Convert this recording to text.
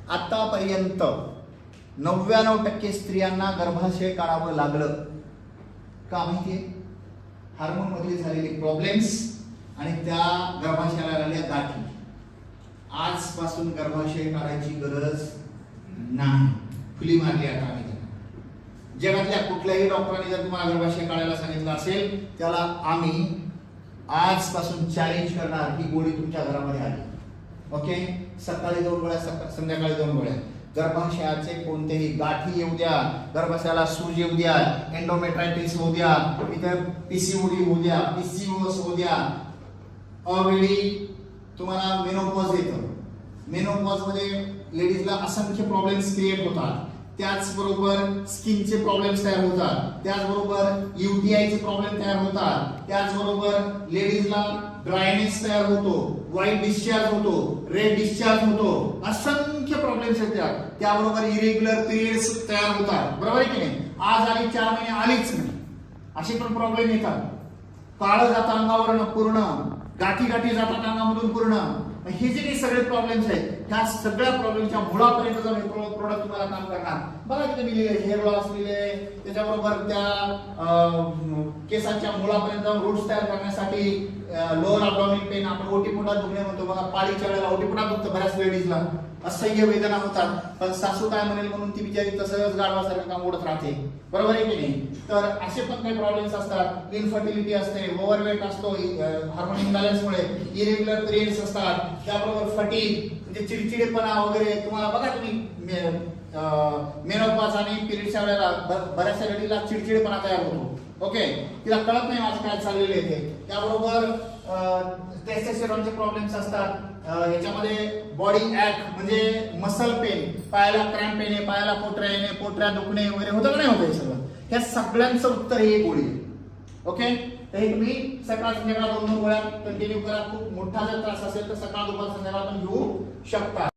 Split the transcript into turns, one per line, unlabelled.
आतापर्यंत 99% स्त्रियांना गर्भाशय काढावं लागलं का माहितीये? हार्मोन मध्ये झालेले प्रॉब्लेम्स आणि त्या गर्भाशयाला आलेल्या गाठी. आजपासून गर्भाशय काढायची गरज नाही, खुली मारली आता आम्ही. जगातल्या कुठल्याही डॉक्टरांनी जर तुम्हाला गर्भाशय काढायला सांगितलं असेल, त्याला आम्ही आजपासून चॅलेंज करणार. ही गोळी तुमच्या घरामध्ये आली, ओके? सकाळी 2 गोळ्या, संध्याकाळी 2 गोळ्या. गर्भाशयाचे कोणतेही गाठी येऊ द्या, गर्भाशयाला सूज येऊ द्या, एंडोमेट्रायटिस होऊ द्या, इतर पीसीओडी होऊ द्या, पीसीओएस होऊ द्या, अवेळी तुम्हाला मेनोपॉज येतं. मेनोपॉज मध्ये लेडीजला असंख्य प्रॉब्लेम्स क्रिएट होतात. त्याचबरोबर स्किनचे प्रॉब्लेम्स तयार होतात, त्याचबरोबर यूटीआयचे प्रॉब्लेम तयार होतात, त्याचबरोबर लेडीजला ड्रायनेस तयार होतो, व्हाईट डिस्चार्ज होतो, रेड डिस्चार्ज होतो, असंख्य प्रॉब्लेम्स येतात. त्याबरोबर इरेग्युलर पिरियड्स तयार होतात. बरोबर आहे की नाही? आज आली 4 महिने आलीच नाही, असे पण प्रॉब्लेम येतात. काळं जातं अंगावरनं पूर्ण, गाठी गाठी जातात अंगामधून पूर्ण. हे जे काही सगळे प्रॉब्लेम्स आहेत, त्या सगळ्या प्रॉब्लेमच्या मुळापर्यंत जाऊन हे प्रोडक्ट तुम्हाला काम करणार. बघा तिथे मी लिहिले हेअर लॉस लिहिले, त्याच्याबरोबर त्या केसांच्या मुळापर्यंत जाऊन रूट्स तयार करण्यासाठी. लोअर अब्डॉमिनल पेन, आपण ओटीपोटात दुखणे म्हणतो बघा, पाळीच्या वेळेला ओटीपोटात दुखतं बऱ्याच लेडीजला, असह्य वेदना होतात. पण सासू काय म्हणेल म्हणून ती बिचारी तसंच गाढवासारखं काम ओढत राहते. बरोबर आहे की नाही? तर असे पण काही प्रॉब्लेम्स असतात. इनफर्टिलिटी असते, ओव्हरवेट असतो हार्मोन इम्बॅलन्समुळे, इरेग्युलर पिरियड्स असतात, त्याबरोबर फटीग म्हणजे चिडचिडेपणा वगैरे. तुम्हाला बघा तुम्ही मेनोपॉज आणि पिरियडच्या वेळेला बऱ्याचशा लेडीजला चिडचिडेपणा तयार होतो, ओके? तिला कळत नाही माझं काय चाललेलं आहे ते. त्याबरोबर टेस्टोस्टेरॉनचे प्रॉब्लेम्स असतात. याच्यामध्ये बॉडी ऍक म्हणजे मसल पेन, पायाला क्रॅम्प येणे, पायाला पोटऱ्या येणे, पोटऱ्या दुखणे वगैरे होतं का नाही होतं? हे सगळं, ह्या सगळ्यांचं उत्तर हे गोळी, ओके? तर हे तुम्ही सकाळ संध्याकाळ 2 गोळ्या कंटिन्यू करा. खूप मोठा जर त्रास असेल तर सकाळ दुपार संध्याकाळ पण घेऊ शकता.